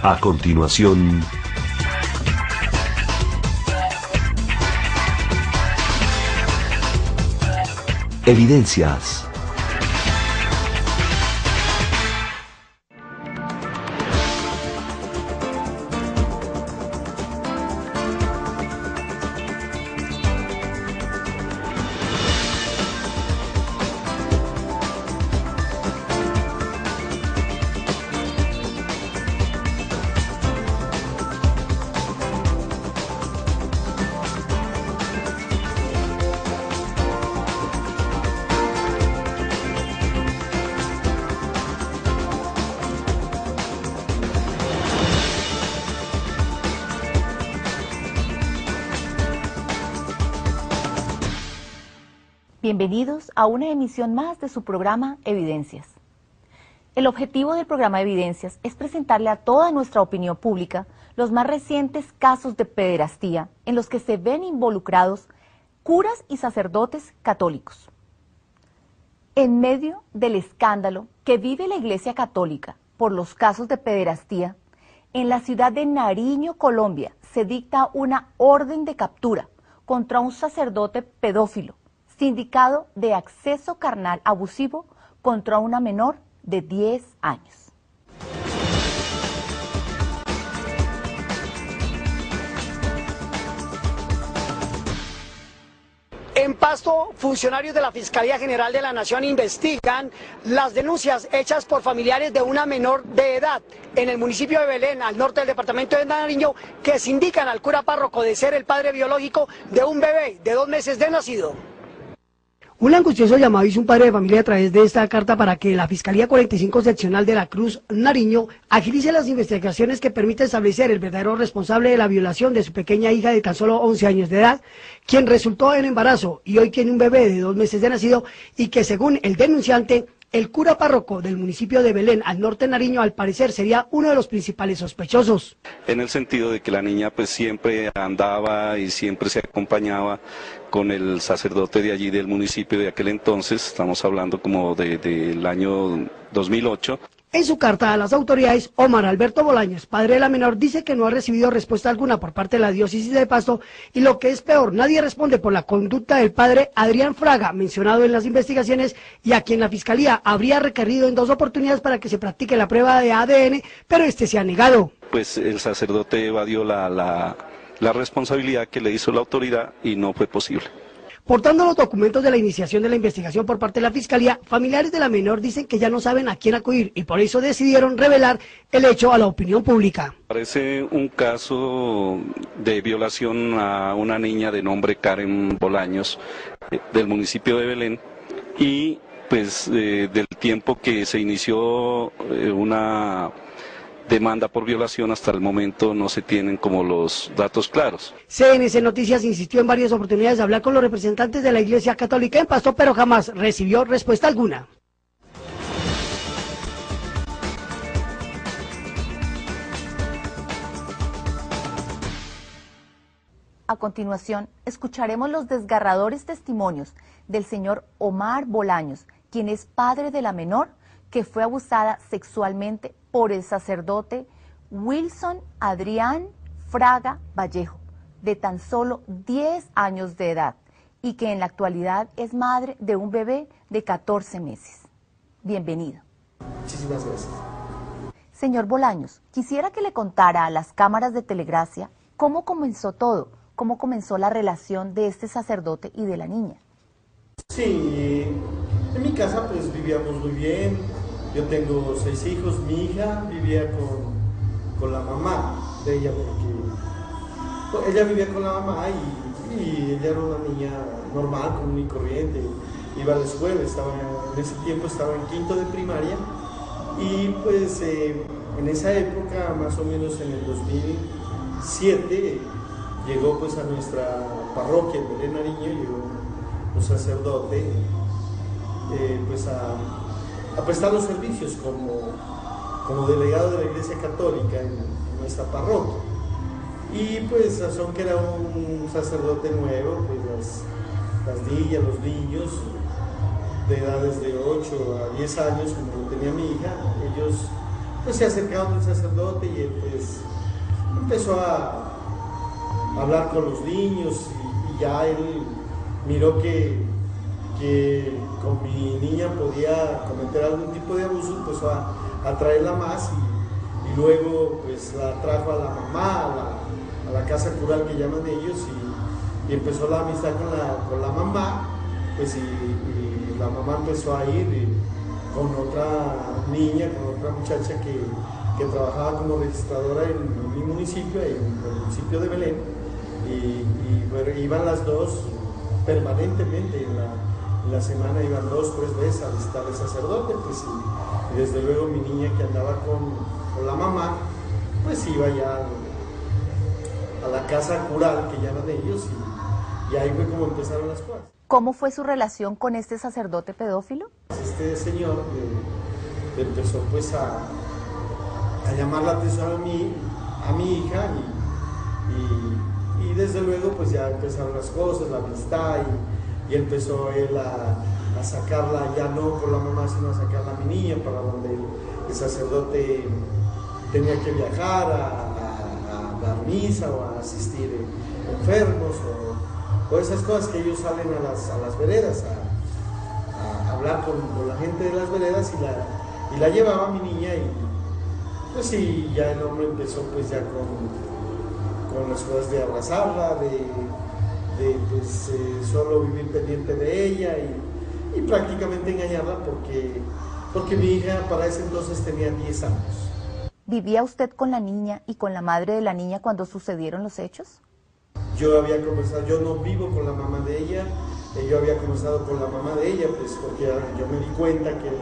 A continuación, evidencias. Bienvenidos a una emisión más de su programa Evidencias. El objetivo del programa Evidencias es presentarle a toda nuestra opinión pública los más recientes casos de pederastía en los que se ven involucrados curas y sacerdotes católicos. En medio del escándalo que vive la Iglesia Católica por los casos de pederastía, en la ciudad de Nariño, Colombia, se dicta una orden de captura contra un sacerdote pedófilo sindicado de acceso carnal abusivo contra una menor de 10 años. En Pasto, funcionarios de la Fiscalía General de la Nación investigan las denuncias hechas por familiares de una menor de edad en el municipio de Belén, al norte del departamento de Nariño, que se indican al cura párroco de ser el padre biológico de un bebé de 2 meses de nacido. Un angustioso llamado hizo un padre de familia a través de esta carta para que la Fiscalía 45 Seccional de la Cruz Nariño agilice las investigaciones que permiten establecer el verdadero responsable de la violación de su pequeña hija de tan solo 11 años de edad, quien resultó en embarazo y hoy tiene un bebé de 2 meses de nacido y que según el denunciante, el cura párroco del municipio de Belén, al norte de Nariño, al parecer sería uno de los principales sospechosos. En el sentido de que la niña pues siempre andaba y siempre se acompañaba con el sacerdote de allí del municipio de aquel entonces, estamos hablando como del año 2008. En su carta a las autoridades, Omar Alberto Bolaños, padre de la menor, dice que no ha recibido respuesta alguna por parte de la diócesis de Pasto y lo que es peor, nadie responde por la conducta del padre Adrián Fraga, mencionado en las investigaciones y a quien la Fiscalía habría requerido en 2 oportunidades para que se practique la prueba de ADN, pero este se ha negado. Pues el sacerdote evadió la responsabilidad que le hizo la autoridad y no fue posible. Portando los documentos de la iniciación de la investigación por parte de la Fiscalía, familiares de la menor dicen que ya no saben a quién acudir y por eso decidieron revelar el hecho a la opinión pública. Parece un caso de violación a una niña de nombre Karen Bolaños del municipio de Belén y pues del tiempo que se inició una demanda por violación hasta el momento no se tienen como los datos claros. CNC Noticias insistió en varias oportunidades de hablar con los representantes de la Iglesia Católica en Pasto, pero jamás recibió respuesta alguna. A continuación, escucharemos los desgarradores testimonios del señor Omar Bolaños, quien es padre de la menor que fue abusada sexualmente por el sacerdote Wilson Adrián Fraga Vallejo, de tan solo 10 años de edad, y que en la actualidad es madre de un bebé de 14 meses. Bienvenido. Muchísimas gracias. Señor Bolaños, quisiera que le contara a las cámaras de Telegracia cómo comenzó todo, cómo comenzó la relación de este sacerdote y de la niña. Sí, en mi casa pues vivíamos muy bien. Yo tengo 6 hijos, mi hija vivía con la mamá de ella, porque ella vivía con la mamá y ella era una niña normal, común y corriente, iba a la escuela, en ese tiempo estaba en 5º de primaria y pues en esa época, más o menos en el 2007, llegó pues a nuestra parroquia en Belén Nariño, llegó un sacerdote pues a prestar los servicios como delegado de la Iglesia Católica en nuestra parroquia. Y pues, son que era un sacerdote nuevo, pues las niñas, los niños de edades de 8 a 10 años, como lo tenía mi hija, ellos pues se acercaron al sacerdote y él pues empezó a hablar con los niños y ya él miró que con mi niña podía cometer algún tipo de abuso, empezó a traerla más y luego pues la trajo a la mamá, a la casa cural que llaman ellos y empezó la amistad con la mamá, pues y la mamá empezó a ir con otra niña, con otra muchacha que trabajaba como registradora en mi municipio, en el municipio de Belén, y bueno, iban las dos permanentemente, en la semana iban 2 o 3 veces a visitar al sacerdote, pues y desde luego mi niña que andaba con la mamá, pues iba ya a la casa cural que llaman ellos y ahí fue como empezaron las cosas. ¿Cómo fue su relación con este sacerdote pedófilo? Este señor empezó pues a llamar la atención a mi hija y desde luego pues ya empezaron las cosas, la amistad y empezó él a sacarla ya no con la mamá sino a sacarla a mi niña para donde el sacerdote tenía que viajar a dar misa o a asistir enfermos o esas cosas que ellos salen a las veredas a hablar con la gente de las veredas y la llevaba a mi niña y pues sí, ya el hombre empezó pues ya con las cosas de abrazarla, de pues solo vivir pendiente de ella y prácticamente engañarla porque mi hija para ese entonces tenía 10 años. ¿Vivía usted con la niña y con la madre de la niña cuando sucedieron los hechos? Yo había conversado, yo no vivo con la mamá de ella, yo había conversado con la mamá de ella, pues porque yo me di cuenta que él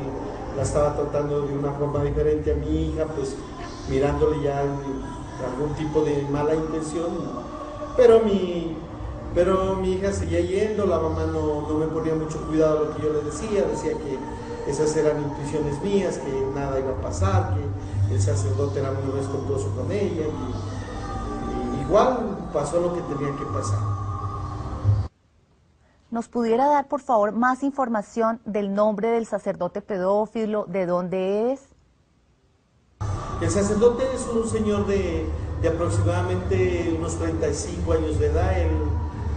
la estaba tratando de una forma diferente a mi hija, pues mirándole ya algún tipo de mala intención, pero mi hija seguía yendo, la mamá no me ponía mucho cuidado a lo que yo le decía que esas eran intuiciones mías, que nada iba a pasar, que el sacerdote era muy respetuoso con ella, y igual pasó lo que tenía que pasar. ¿Nos pudiera dar, por favor, más información del nombre del sacerdote pedófilo, de dónde es? El sacerdote es un señor de aproximadamente unos 35 años de edad.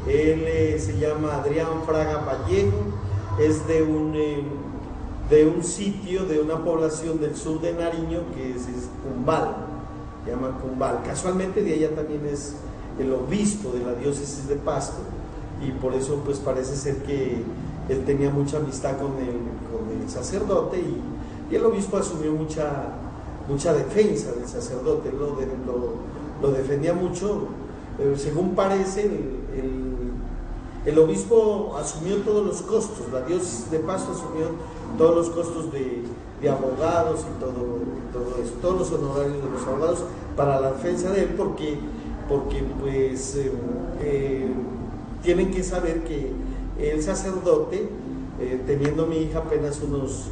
Él se llama Adrián Fraga Vallejo, es de un sitio, de una población del sur de Nariño que es Cumbal, llaman Cumbal. Casualmente de allá también es el obispo de la diócesis de Pasto y por eso pues parece ser que él tenía mucha amistad con el sacerdote y el obispo asumió mucha defensa del sacerdote, lo defendía mucho. Según parece, el obispo asumió todos los costos, la diócesis de Pasto asumió todos los costos de abogados y todo eso, todos los honorarios de los abogados para la defensa de él, porque pues tienen que saber que el sacerdote, teniendo mi hija apenas unos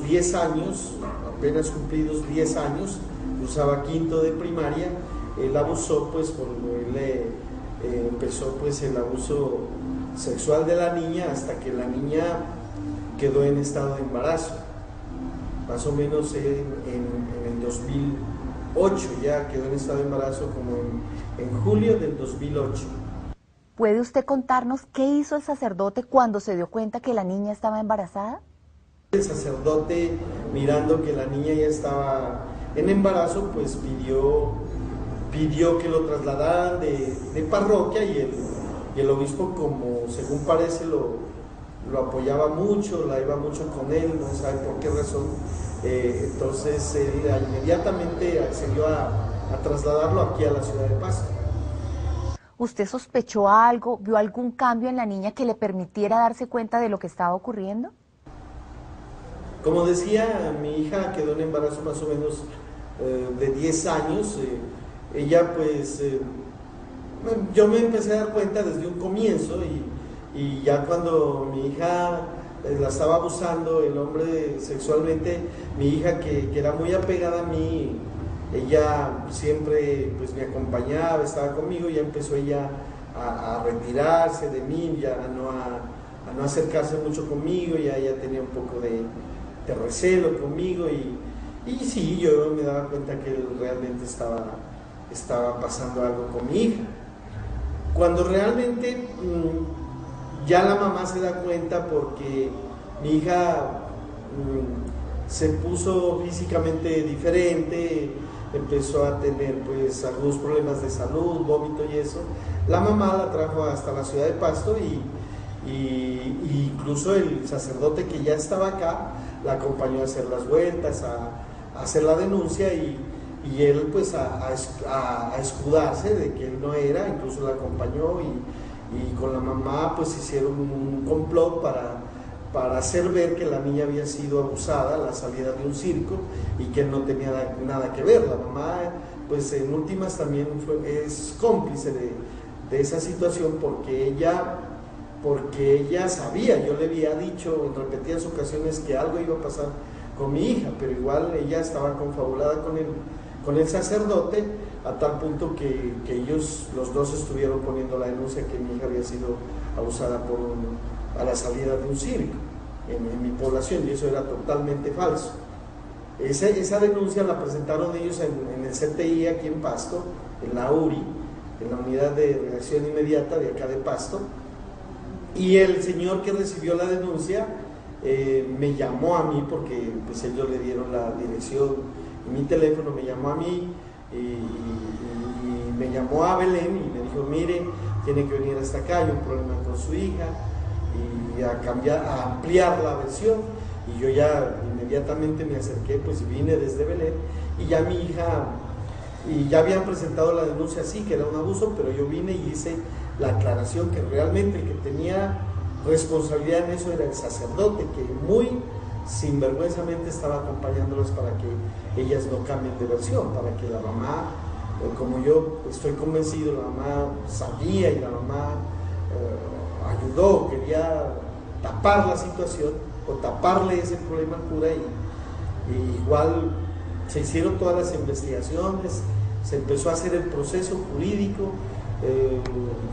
10 años, apenas cumplidos 10 años, cursaba quinto de primaria, él abusó pues cuando él empezó pues el abuso sexual de la niña hasta que la niña quedó en estado de embarazo, más o menos en el 2008 ya quedó en estado de embarazo como en julio del 2008. ¿Puede usted contarnos qué hizo el sacerdote cuando se dio cuenta que la niña estaba embarazada? El sacerdote, mirando que la niña ya estaba en embarazo, pues pidió que lo trasladaran de parroquia y el obispo, como según parece lo apoyaba mucho, la iba mucho con él, no sabe por qué razón, entonces él inmediatamente accedió a trasladarlo aquí a la ciudad de Pasto. ¿Usted sospechó algo, vio algún cambio en la niña que le permitiera darse cuenta de lo que estaba ocurriendo? Como decía, mi hija quedó en embarazo más o menos de 10 años. Ella pues, yo me empecé a dar cuenta desde un comienzo y ya cuando mi hija la estaba abusando el hombre sexualmente, mi hija que era muy apegada a mí, ella siempre pues me acompañaba, estaba conmigo, ya empezó ella a retirarse de mí, ya a no acercarse mucho conmigo, ya ella tenía un poco de recelo conmigo y Y sí, yo me daba cuenta que él realmente estaba pasando algo con mi hija. Cuando realmente ya la mamá se da cuenta porque mi hija se puso físicamente diferente, empezó a tener pues algunos problemas de salud, vómito y eso, la mamá la trajo hasta la ciudad de Pasto y incluso el sacerdote que ya estaba acá la acompañó a hacer las vueltas, a hacer la denuncia y él pues a escudarse de que él no era, incluso la acompañó y con la mamá pues hicieron un complot para hacer ver que la niña había sido abusada a la salida de un circo y que él no tenía nada que ver. La mamá pues en últimas también es cómplice de esa situación porque ella sabía, yo le había dicho en repetidas ocasiones que algo iba a pasar con mi hija, pero igual ella estaba confabulada con el sacerdote a tal punto que ellos los dos estuvieron poniendo la denuncia que mi hija había sido abusada a la salida de un circo en mi población, y eso era totalmente falso. Esa denuncia la presentaron ellos en el CTI aquí en Pasto, en la URI, en la unidad de reacción inmediata de acá de Pasto, y el señor que recibió la denuncia me llamó a mí porque pues ellos le dieron la dirección y mi teléfono, me llamó a mí y me llamó a Belén y me dijo, mire, tiene que venir hasta acá, hay un problema con su hija y a ampliar la versión. Y yo ya inmediatamente me acerqué, pues vine desde Belén y ya mi hija, y ya habían presentado la denuncia, sí, que era un abuso, pero yo vine y hice la aclaración que realmente el que tenía responsabilidad en eso era el sacerdote, que muy sinvergüenzamente estaba acompañándolas para que ellas no cambien de versión, para que la mamá, como yo estoy convencido, la mamá sabía y la mamá ayudó, quería tapar la situación o taparle ese problema al cura y igual se hicieron todas las investigaciones, se empezó a hacer el proceso jurídico,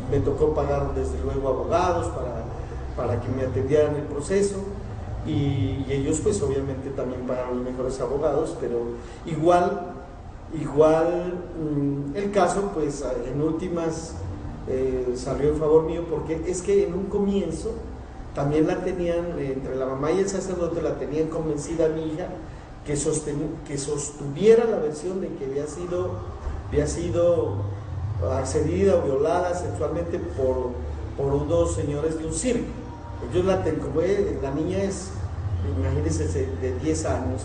me tocó pagar desde luego abogados para que me atendieran el proceso y ellos pues obviamente también pagaron los mejores abogados, pero igual el caso pues en últimas salió en favor mío porque es que en un comienzo también la tenían, entre la mamá y el sacerdote la tenían convencida a mi hija que sostuviera la versión de que había sido accedida o violada sexualmente por unos señores de un circo. Ellos la niña es, imagínense, de 10 años,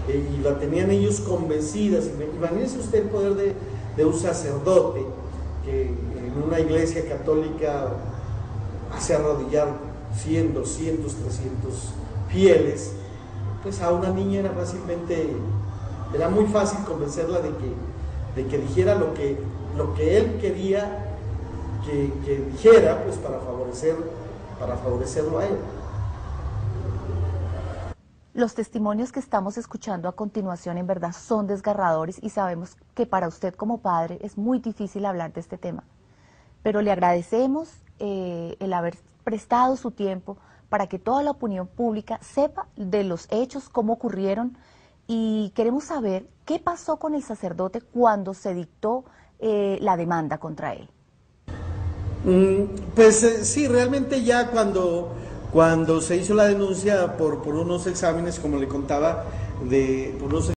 y la tenían ellos convencidas. Imagínense usted el poder de un sacerdote que en una iglesia católica hace arrodillar 100, 200, 300 fieles, pues a una niña era muy fácil convencerla de que dijera lo que él quería que dijera, pues para favorecerlo a él. Los testimonios que estamos escuchando a continuación en verdad son desgarradores y sabemos que para usted como padre es muy difícil hablar de este tema, pero le agradecemos el haber prestado su tiempo para que toda la opinión pública sepa de los hechos, cómo ocurrieron, y queremos saber qué pasó con el sacerdote cuando se dictó la demanda contra él. Pues sí, realmente ya cuando se hizo la denuncia por unos exámenes, como le contaba, por unos